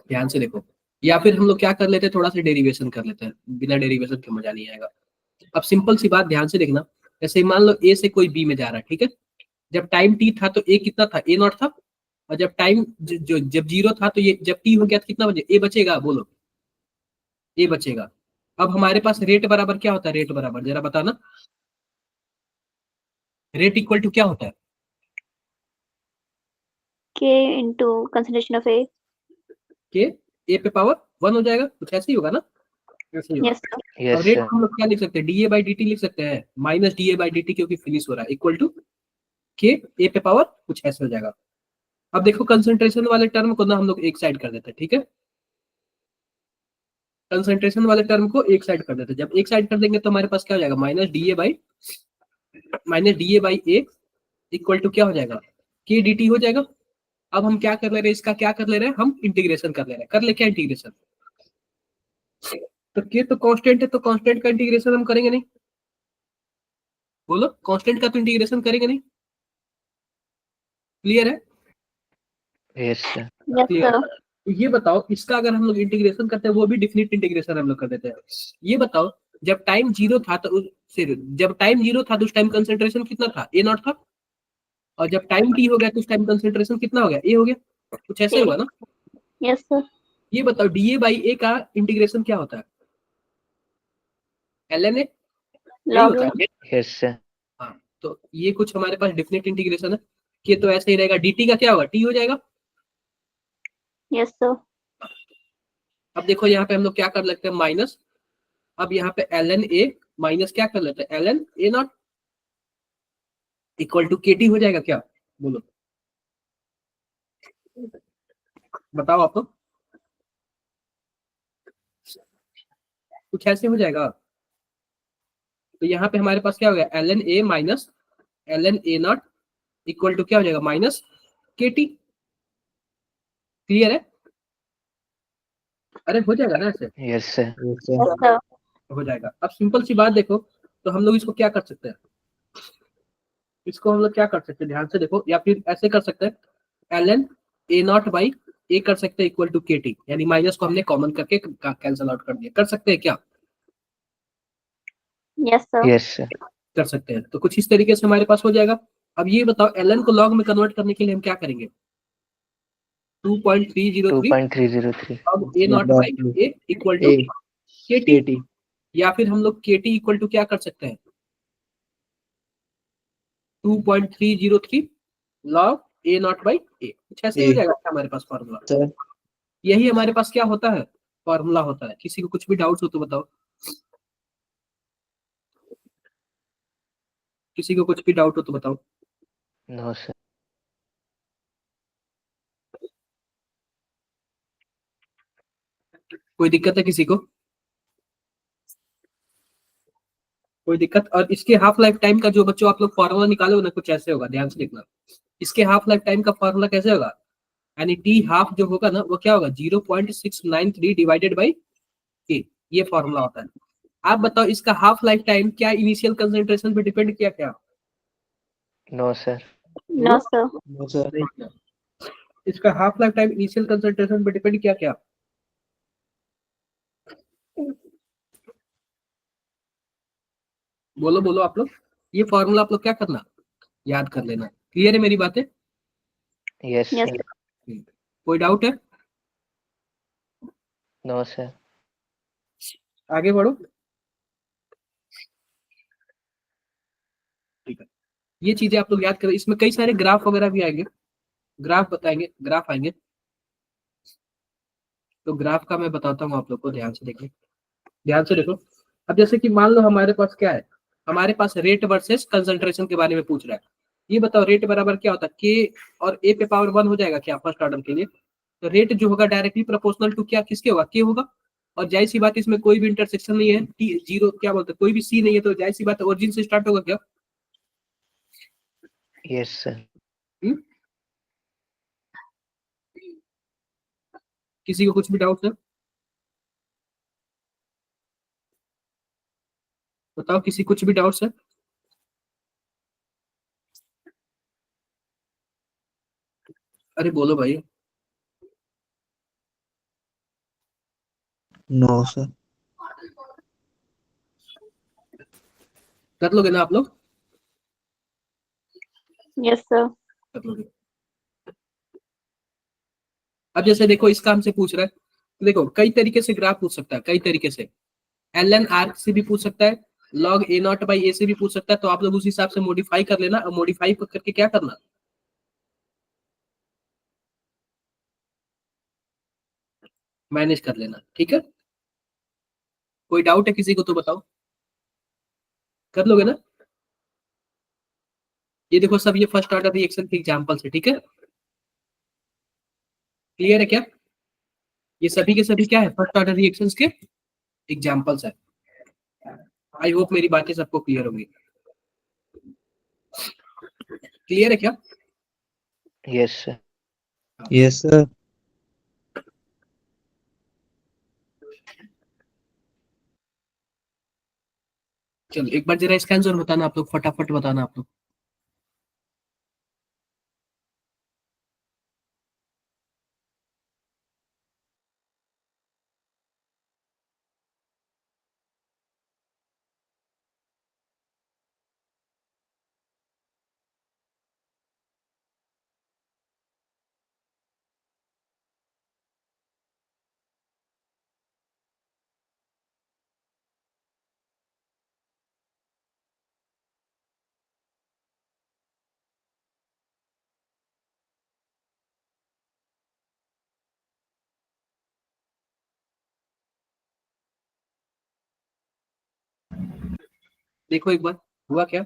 ध्यान से देखो। या फिर हम लोग क्या कर लेते हैं, थोड़ा सा डेरिवेशन कर लेते हैं। बिना डेरिवेशन के मजा नहीं आएगा। अब सिंपल सी बात ध्यान से देखना। जैसे मान लो ए से कोई बी में जा रहा है, ठीक है? जब टाइम टी था तो ए कितना था? ए नॉट था। और जब टाइम जो जब जीरो था तो ये जब टी हो गया तो कितना बचे? ए बचेगा। बोलो। ए बचेगा। अब हमारे पास रेट बराबर क्या होता है? रेट बराबर जरा बताना। रेट इक्वल टू क्या होता है? K into concentration of A. के ए पे पावर 1 हो जाएगा। कुछ ऐसे ही होगा ना? ऐसे ही होगा। Yes, sir. Yes, अब रेट sir. हम लोग क्या लिख सकते हैं? डीए बाई डी लिख सकते हैं, माइनस डीए बाई डी क्योंकि फिनिश हो रहा है, इक्वल टू के ए पे पावर कुछ ऐसे हो जाएगा। अब देखो कंसंट्रेशन वाले टर्म को ना हम लोग एक साइड कर देते हैं, ठीक है? कंसंट्रेशन वाले टर्म को एक साइड कर देते हैं। जब एक साइड कर देंगे तो हमारे पास क्या हो जाएगा? Minus D A by A equal to क्या हो जाएगा? के डी टी हो जाएगा। अब हम क्या कर ले रहे हैं? इसका क्या कर ले रहे हैं? हम इंटीग्रेशन कर ले रहे हैं। कर ले क्या इंटीग्रेशन? तो के तो कांस्टेंट है, तो कांस्टेंट का इंटीग्रेशन हम करेंगे नहीं। बोलो, कांस्टेंट का तो इंटीग्रेशन करेंगे नहीं। क्लियर है? Yes, sir. Yes, Clear? sir. तो ये बताओ, इसका अगर हम लोग इंटीग्रेशन करते हैं वो भी डिफिनिट इंटीग्रेशन हम लोग कर देते हैं। ये बताओ, जब टाइम जीरो था तो जब टाइम जीरो था तो उस टाइम कंसेंट्रेशन कितना था, ए नॉट था, और जब टाइम टी हो गया तो उस टाइम कंसेंट्रेशन कितना हो गया, ए हो गया। कुछ ऐसे हुआ ना। Yes, sir. ये बताओ डी ए बाई ए का इंटीग्रेशन क्या होता है, एल एन ए, यही Log होता A. है। Yes, sir. हाँ, तो ये कुछ हमारे पास डिफिनिट इंटीग्रेशन है कि तो ऐसे ही रहेगा, dt का क्या होगा, t हो जाएगा। Yes, sir. अब देखो यहाँ पे हम लोग क्या कर लेते हैं, माइनस, अब यहाँ पे ln a माइनस क्या कर लेते हैं, ln a not equal to kt हो जाएगा क्या, बोलो बताओ आप लोग, कुछ ऐसे हो जाएगा। तो यहाँ पे हमारे पास क्या हो गया, ln a minus ln a not equal to क्या हो जाएगा, माइनस kt। क्लियर है, अरे हो जाएगा ना ऐसे, Yes, sir. Yes, sir. Yes, sir. हो जाएगा। अब सिंपल सी बात देखो, तो हम लोग इसको क्या कर सकते हैं, इसको हम लोग क्या कर सकते हैं, ध्यान से देखो, या फिर ऐसे कर सकते हैं, ln a नॉट बाई ए कर सकते हैं इक्वल टू के टी, यानी माइनस को हमने कॉमन करके कैंसिल आउट कर दिया, कर सकते हैं क्या, Yes, sir. Yes, sir. कर सकते हैं। तो कुछ इस तरीके से हमारे पास हो जाएगा। अब ये बताओ ln को log में कन्वर्ट करने के लिए हम क्या करेंगे, 2.303 2.303. अब a not by A equal to A. K T, KT. या फिर हम लोग के टी इक्वल टू क्या कर सकते हैं, 2.303 log a नॉट बाई ए, कुछ ऐसे ही हो A. जाएगा हमारे पास फॉर्मूला। Sir. यही हमारे पास क्या होता है, फॉर्मूला होता है। किसी को कुछ भी डाउट्स हो तो बताओ, किसी को कुछ भी डाउट हो तो बताओ। No, sir. कोई दिक्कत है किसी को, कोई दिक्कत। और इसके हाफ लाइफ टाइम का जो बच्चों आप लोग फॉर्मूला निकालो ना, कुछ ऐसे होगा, ध्यान से देखना। इसके हाफ लाइफ टाइम का फॉर्मूला कैसे होगा, यानी टी हाफ जो होगा ना वो क्या होगा, 0.693 डिवाइडेड बाई ए, ये फॉर्मूला होता है। आप बताओ इसका हाफ लाइफ टाइम क्या इनिशियल कंसेंट्रेशन पे डिपेंड किया क्या, No, sir. No, sir. No, sir. नहीं किया। इसका half life time initial concentration पे डिपेंड किया क्या, बोलो बोलो आप लोग। ये फॉर्मूला आप लोग क्या करना, याद कर लेना। क्लियर है मेरी बातें, Yes, Yes, sir. कोई डाउट है, No, sir. आगे बढ़ो। ठीक है, ये चीजें आप लोग याद करें। इसमें कई सारे ग्राफ वगैरह भी आएंगे, ग्राफ बताएंगे, ग्राफ आएंगे। तो ग्राफ का मैं बताता हूँ आप लोग को, ध्यान से देखिए, ध्यान से देखो। अब जैसे कि मान लो हमारे पास क्या है, हमारे पास रेट वर्सेस कंसंट्रेशन के बारे में पूछ रहा है। ये बताओ रेट बराबर क्या होता है, के और ए पे पावर 1 हो जाएगा क्या फर्स्ट ऑर्डर के लिए। तो रेट जो होगा डायरेक्टली प्रोपोर्शनल टू क्या, किसके होगा, के होगा। और जाहिर सी बात इसमें कोई भी इंटरसेक्शन नहीं है, टी जीरो क्या बोलते हैं, कोई भी सी नहीं है, तो जाहिर सी बात ओरिजिन से स्टार्ट होगा क्या। Yes, sir. किसी को कुछ भी डाउट है बताओ, किसी कुछ भी डाउट्स है। अरे बोलो भाई, No, sir. कर लोगे ना आप लोग, yes, sir. कर लोगे। अब जैसे देखो इसका हमसे पूछ रहा है, देखो कई तरीके से ग्राफ पूछ सकता है, कई तरीके से एल एन आर से भी पूछ सकता है, लॉग ए नॉट बाई ए से भी पूछ सकता है। तो आप लोग उस हिसाब से मॉडिफाई कर लेना, और मॉडिफाई करके क्या करना, मैनेज कर लेना, ठीक है। कोई डाउट है किसी को तो बताओ, कर लोगे ना। ये देखो सब ये फर्स्ट ऑर्डर रिएक्शन के एग्जांपल्स है, ठीक है। क्लियर है क्या, ये सभी के सभी क्या है, फर्स्ट ऑर्डर रिएक्शंस के एग्जांपल्स है। आई होप मेरी बातें सबको क्लियर होंगी। क्लियर है क्या, Yes, sir. Yes, sir. चलो एक बार जरा इसका आंसर बताना आप लोग, फटाफट बताना आप लोग। देखो एक बार हुआ क्या।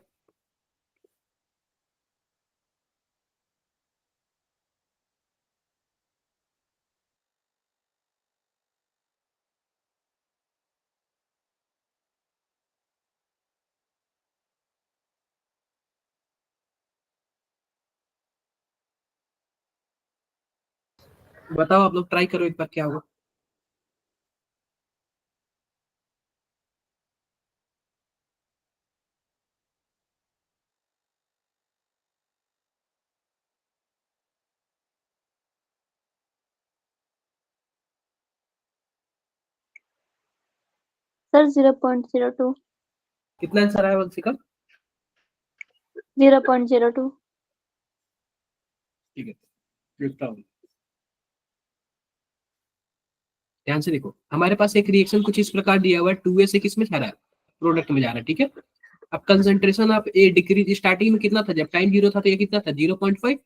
बताओ आप लोग, ट्राई करो एक बार क्या होगा। सर 0.02 कितना आंसर आया वंशिका? 0.02 ठीक है, देखता हूँ। ध्यान से देखो, हमारे पास एक रिएक्शन कुछ इस प्रकार दिया हुआ है, 2A से किसमें जा रहा है, प्रोडक्ट में जा रहा है, ठीक है। अब concentration of A decrease, starting में कितना था, जब टाइम 0 था तो ये कितना था 0.5,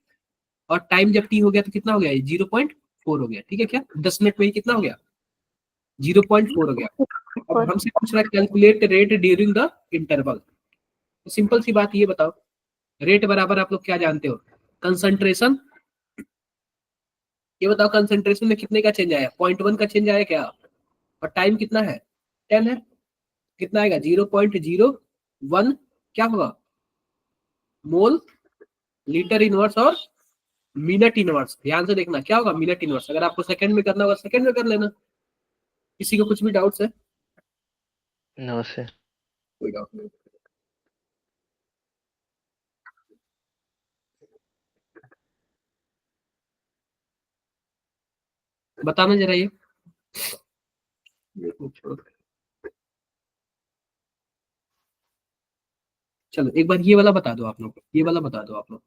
और टाइम जब टी हो गया तो कितना हो गया, 0.4 हो गया, ठीक है। क्या 10 मिनट में ही कितना हो गया, 0.4 हो गया। अब हमसे पूछ रहा है calculate rate during the interval. Simple सी बात ये बताओ, रेट बराबर आप लोग क्या जानते हो, कंसंट्रेशन। ये बताओ कंसंट्रेशन में कितने का चेंज आया, 0.1 का चेंज आया क्या, और टाइम कितना है 10 है, कितना आएगा 0.01, क्या होगा मोल लीटर इनवर्स और मिनट इनवर्स। ध्यान से देखना क्या होगा मिनट इनवर्स, अगर आपको सेकंड में करना होगा सेकंड में कर लेना। किसी को कुछ भी डाउट्स है? No sir. कोई डाउट नहीं। बताना जरा ये। चलो एक बार ये वाला बता दो आप लोग, ये वाला बता दो आप लोग।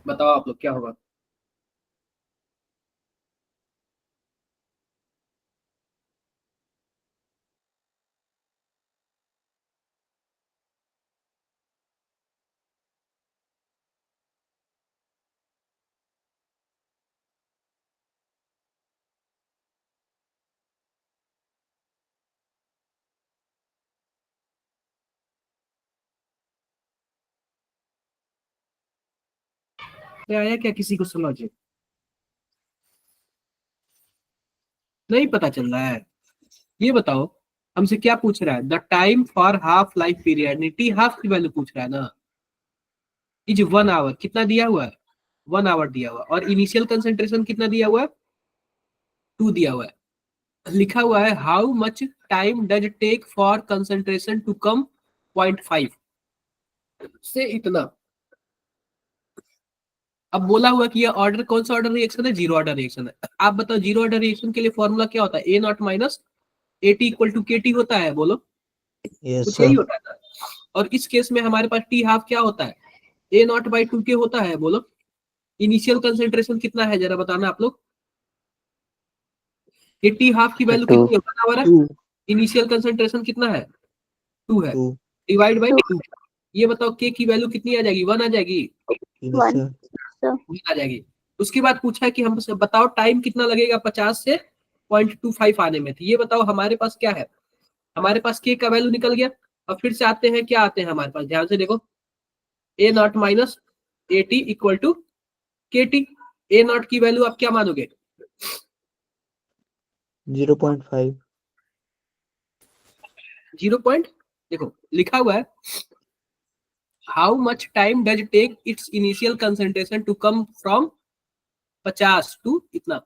बताओ आप लोग क्या होगा। क्या आया क्या, किसी को समझ नहीं पता चल रहा है? ये बताओ हमसे क्या पूछ रहा है, the time for half life period, T half की वैल्यू पूछ रहा है ना, इज 1 आवर, कितना दिया हुआ है 1 आवर दिया हुआ, और इनिशियल कंसेंट्रेशन कितना दिया हुआ है 2 दिया हुआ है। लिखा हुआ है how much time does take for concentration to come 0.5 से इतना। अब बोला हुआ कि ये ऑर्डर कौन सा ऑर्डर रिएक्शन है, जीरो ऑर्डर रिएक्शन है। आप बताओ जीरो ऑर्डर रिएक्शन के लिए फॉर्मूला क्या होता है, A naught minus A t equal to के टी होता है, बोलो Yes, कुछ यही sir. होता है। और इस केस में हमारे पास टी हाफ क्या होता है, ए नॉट बाई 2 के होता है, बोलो इनिशियल कंसेंट्रेशन कितना है जरा बताना आप लोग। ये टी हाफ की वैल्यू 2 कितनी है 1 आवर है, 2. इनिशियल कंसेंट्रेशन कितना है 2 है, 2. Divide by 2। ये बताओ के की वैल्यू कितनी आ जाएगी 1 आ जाएगी, Yes, 1 sir. 1 आ जाएगी। उसके बाद पूछा है कि हम बताओ टाइम कितना लगेगा 50 से 0.25 आने में, तो ये बताओ हमारे पास क्या है, हमारे पास के का वैल्यू निकल गया। अब फिर से आते हैं, क्या आते हैं हमारे पास, ध्यान से देखो, A naught minus A t equal to के टी। ए नॉट की वैल्यू आप क्या मानोगे, 0.5. 0. देखो लिखा हुआ है how much time does take its initial concentration to come from 50 to इतना।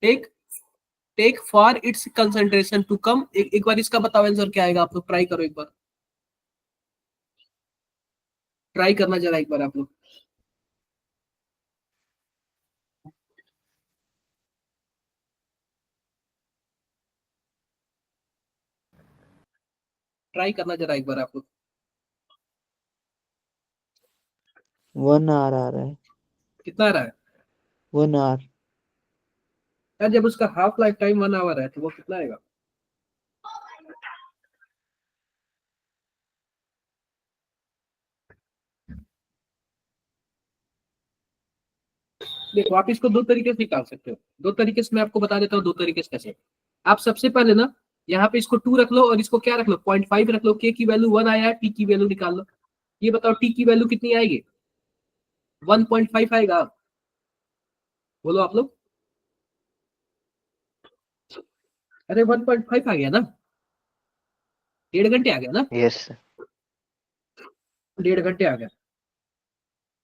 Take for its concentration to come. एक बार इसका बताओ आंसर क्या आएगा। आप लोग ट्राई करो, एक बार ट्राई करना जरा एक बार आप लोग। ट्राई करना जरा एक बार आप लोग। 1 hour आ रहा है. कितना आ रहा है 1 hour. यार? जब उसका हाफ लाइफ टाइम 1 आवर है तो वो कितना आएगा? देखो आप इसको दो तरीके से निकाल सकते हो। दो तरीके से मैं आपको बता देता हूँ, दो तरीके से कैसे। आप सबसे पहले ना यहाँ पे इसको 2 रख लो और इसको क्या रख लो 0.5 रख लो। के की वैल्यू 1 आया है, टी की वैल्यू निकाल लो। ये बताओ टी की वैल्यू कितनी आएगी? 1.5 आएगा। बोलो आप लोग। अरे 1.5 आ गया ना, 1.5 घंटे आ गया ना, यस सर. 1.5 घंटे आ गया।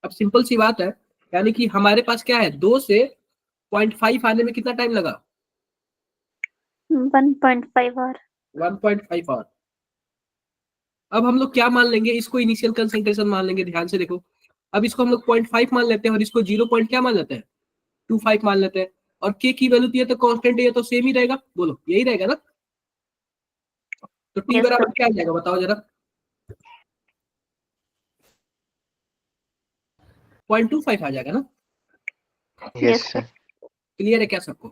अब सिंपल सी बात है, यानी कि हमारे पास क्या है, 2 से 0.5 आने में कितना टाइम लगा? 1.5 hour. 1.5 आवर। अब हम लोग क्या मान लेंगे, इसको इनिशियल कंसंट्रेशन मान लेंगे। ध्यान से देखो, अब इसको हम लोग 0.5 मान लेते हैं और इसको 0 पॉइंट क्या मान लेते हैं 25 मान लेते हैं। और के की वैल्यू ये तो कांस्टेंट है, ये तो सेम ही रहेगा। बोलो यही रहेगा ना? तो टी Yes, बराबर sir. क्या आ जाएगा बताओ जरा? 0.25 आ जाएगा ना? Yes, yes sir. Sir. Clear है क्या सबको?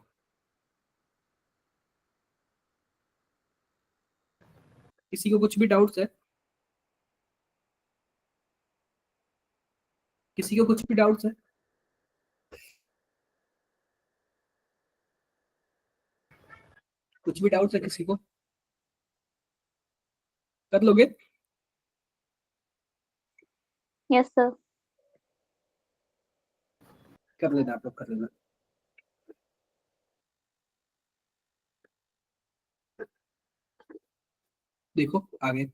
किसी को कुछ भी डाउट्स है? किसी को कुछ भी डाउट्स है? कुछ भी डाउट्स है किसी को? कर लोगे? Yes, sir. कर लेना आप लोग, कर लेना। देखो आगे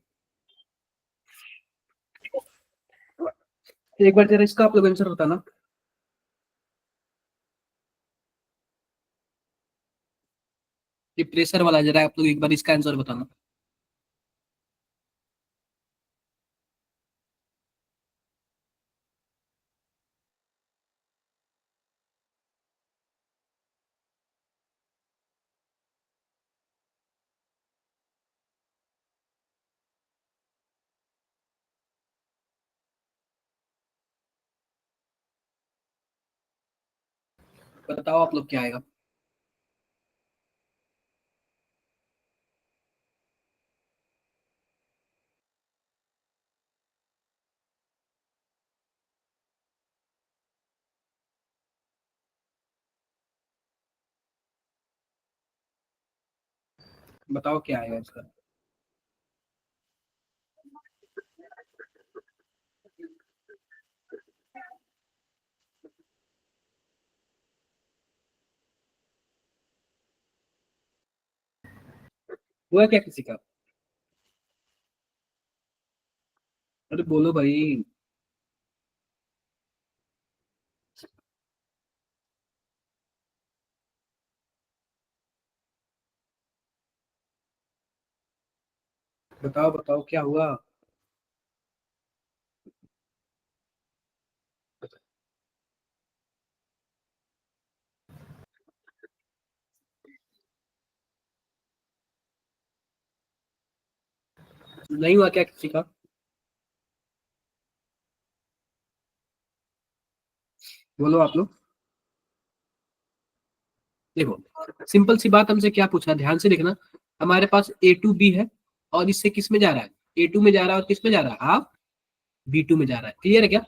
एक बार जरा इसका आप लोग आंसर बताना। ये प्रेशर वाला जरा आप लोग एक बार इसका आंसर बताना। बताओ आप लोग क्या आएगा? बताओ क्या आएगा इसका? हुआ क्या किसी का? अरे बोलो भाई। बताओ बताओ क्या हुआ? नहीं हुआ क्या किसी का? बोलो आप लोग। देखो सिंपल सी बात, हमसे क्या पूछा, ध्यान से देखना। हमारे पास A to B है और इससे किस में जा रहा है? A2 में जा रहा है और किस में जा रहा है? आप B2 में जा रहा है। क्लियर है क्या?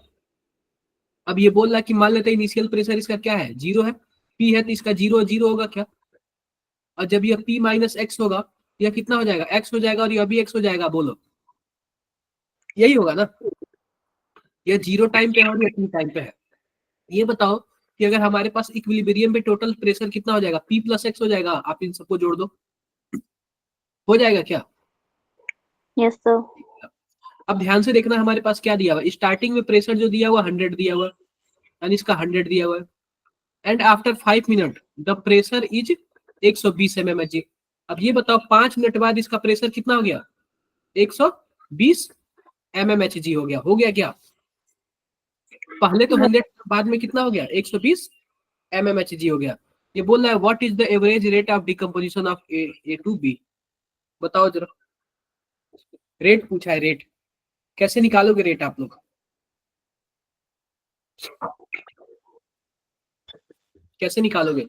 अब ये बोल रहा है कि मान लेते हैं इनिशियल प्रेशर इसका क्या है, 0 है। P है तो इसका 0 होगा क्या? और जब यह P-X होगा, यह कितना हो जाएगा? X हो जाएगा और यह भी X हो जाएगा। बोलो यही होगा ना? यह 0 टाइम पे है और यह T टाइम पे है। ये बताओ कि अगर हमारे पास इक्विलिब्रियम पे टोटल प्रेशर कितना हो जाएगा, P प्लस एक्स हो जाएगा। आप इन सबको जोड़ दो, हो जाएगा क्या? Yes, sir. अब ध्यान से देखना हमारे पास क्या दिया हुआ है। स्टार्टिंग में प्रेशर जो दिया हुआ 100 दिया हुआ है, यानी इसका 100 दिया हुआ है, and after 5 minute the pressure is 120 mmHg। अब ये बताओ 5 मिनट बाद इसका प्रेशर कितना हो गया, 120 mmHg हो गया क्या? पहले तो 100, बाद में कितना हो गया, 120 mmHg हो गया। ये बोल रहा है what is the average rate of decomposition of A to B. बताओ जरा, रेट पूछा है, रेट कैसे निकालोगे रेट आप लोग, कैसे निकालोगे?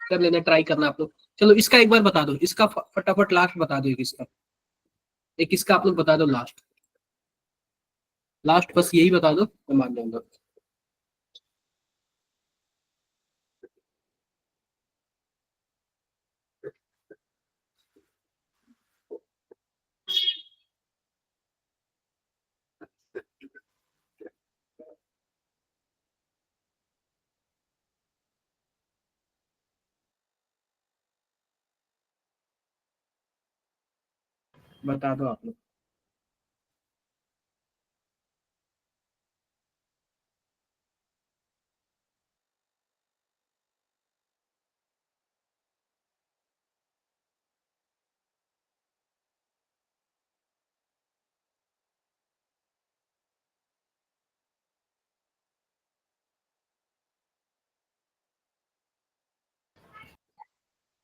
कर लेना, ट्राई करना आप लोग। चलो इसका एक बार बता दो, इसका फटाफट लास्ट बता दो। एक इसका आप लोग बता दो लास्ट, बस यही बता दो, मैं मान जाऊंगा। बता दो आप लोग।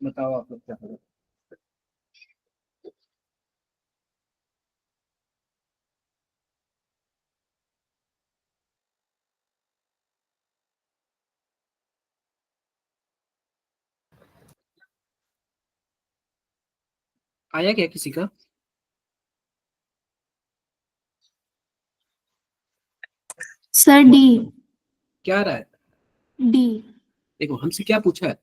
बताओ आप लोग क्या करो। आया क्या किसी का? Sir D. क्या आ रहा है? डी। देखो हमसे क्या पूछा है,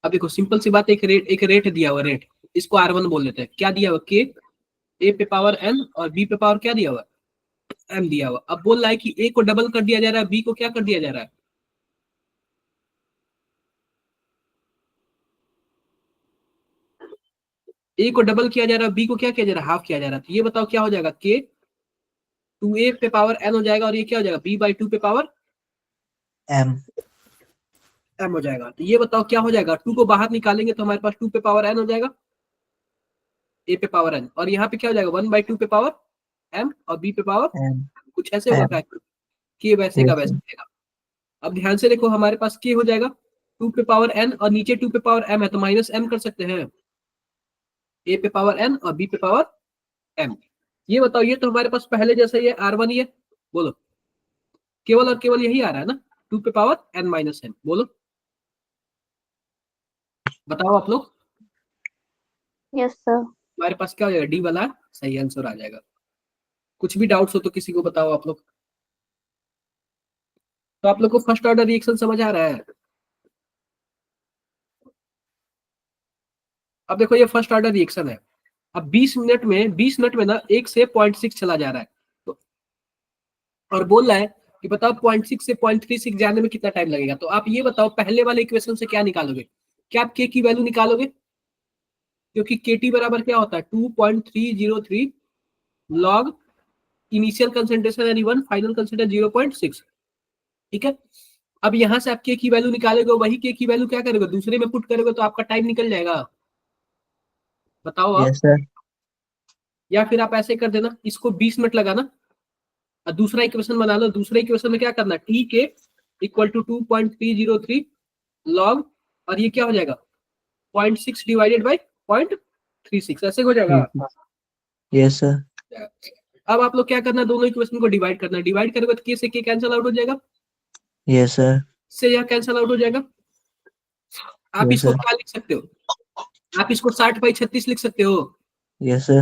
अब देखो सिंपल सी बात, एक रेट दिया हुआ, रेट इसको R1 बोल लेते हैं। क्या दिया हुआ, K A पे पावर N और B पे पावर क्या दिया हुआ, M दिया हुआ। अब बोल रहा है कि A को डबल कर दिया जा रहा है, B को क्या कर दिया जा रहा है, A को डबल किया जा रहा है, B को क्या किया जा रहा है, हाफ किया जा रहा है। तो ये बताओ क्या हो जाएगा, K 2A पे पावर N हो जाएगा, और ये क्या हो जाएगा, B/2 पे पावर M हो जाएगा। तो ये बताओ क्या हो जाएगा, 2 को बाहर निकालेंगे तो हमारे पास 2 पे पावर N हो जाएगा, A पे पावर N, और यहाँ पे क्या हो जाएगा, 1/2 पे पावर M और B पे पावर M कुछ ऐसे होगा M कि वैसे का yes वैसे sir रहेगा। अब ध्यान से देखो हमारे पास K हो जाएगा 2 पे पावर N और नीचे 2 पे पावर M है, तो -M कर सकते हैं, A पे पावर N और B पे पावर M। ये बताओ, ये तो हमारे पास पहले जैसा ही है, R1 ही है। बोलो, केवल और केवल यही आ रहा है ना, 2 पे पावर N-M। बोलो, बताओ आप लोग। Yes, sir. हमारे पास क्या हो जाएगा, डी वाला सही आंसर आ जाएगा। कुछ भी डाउट्स हो तो किसी को बताओ आप लोग। तो आप लोग को फर्स्ट ऑर्डर रिएक्शन समझ आ रहा है? अब देखो ये फर्स्ट ऑर्डर रिएक्शन है। अब 20 मिनट में ना 1 से 0.6 चला जा रहा है, तो और बोल रहा है कि बताओ 0.6 से 0.36 जाने में कितना टाइम लगेगा। तो आप ये बताओ पहले वाले इक्वेशन से क्या निकालोगे, क्या आप के की वैल्यू निकालोगे, क्योंकि केटी बराबर क्या होता है, 2.303 लॉग इनिशियल कंसंट्रेशन यानी 1, फाइनल कंसंट्रेशन 0.6। ठीक है, अब यहां से आप के की वैल्यू निकालोगे, वही के की वैल्यू क्या करोगे, दूसरे में पुट करोगे, तो आपका टाइम निकल जाएगा। बताओ आप। yes sir या फिर आप ऐसे कर देना, इसको 20 मिनट लगाना और दूसरा इक्वेशन बना लो। दूसरे इक्वेशन में क्या करना, टी के इक्वल टू 2.303 लॉग, और ये क्या हो जाएगा 0.6 डिवाइडेड बाई 0.36, ऐसे हो जाएगा। yes sir अब आप लोग क्या करना, दोनों इक्वेशन को डिवाइड करना। डिवाइड करोगे तो के से के कैंसिल आउट हो जाएगा, yes sir से यह कैंसिल आउट हो जाएगा। आप yes इसको sir क्या लिख सकते हो, आप इसको 60/36 लिख सकते हो। yes sir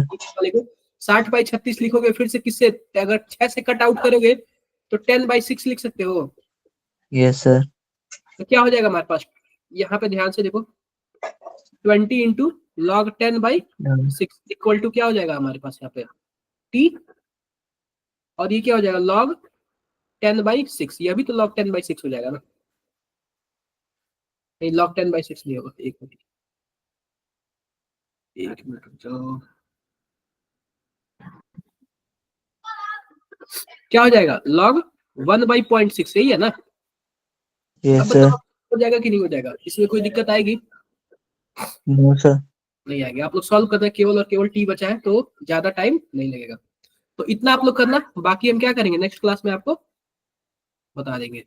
60/36 लिखोगे, फिर से किससे, अगर 6 से कट आउट करोगे तो 10/6 लिख सकते हो। yes sir तो क्या हो जाएगा हमारे पास, यहाँ पे ध्यान से देखो, 20 into log 10 by No. 6 equal to क्या हो जाएगा हमारे पास यहाँ पे t, और ये क्या हो जाएगा log 10 बाई 6, ये भी तो log 10 बाई 6 हो जाएगा ना, नहीं log 10 बाई 6 नहीं होगा, एक मिनट रुक जाओ, क्या हो जाएगा log 1 बाई 0.6, यही है ना। Yes, अब sir. बताओ हो जाएगा कि नहीं हो जाएगा, इसमें कोई दिक्कत आएगी? No, sir. नहीं आएगी। आप लोग सॉल्व करना है, केवल और केवल टी बचा है, तो ज्यादा टाइम नहीं लगेगा। तो इतना आप लोग करना, बाकी हम क्या करेंगे नेक्स्ट क्लास में आपको बता देंगे।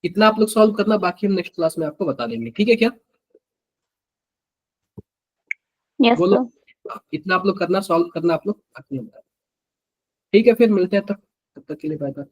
इतना आप लोग सॉल्व करना, बाकी हम नेक्स्ट क्लास में आपको बता देंगे, ठीक है क्या? Yes, बोलो, sir. इतना आप लोग करना, सॉल्व करना आप लोग, बाकी हम बता देंगे। ठीक है, फिर मिलते हैं, तब तक के लिए बाय बाय।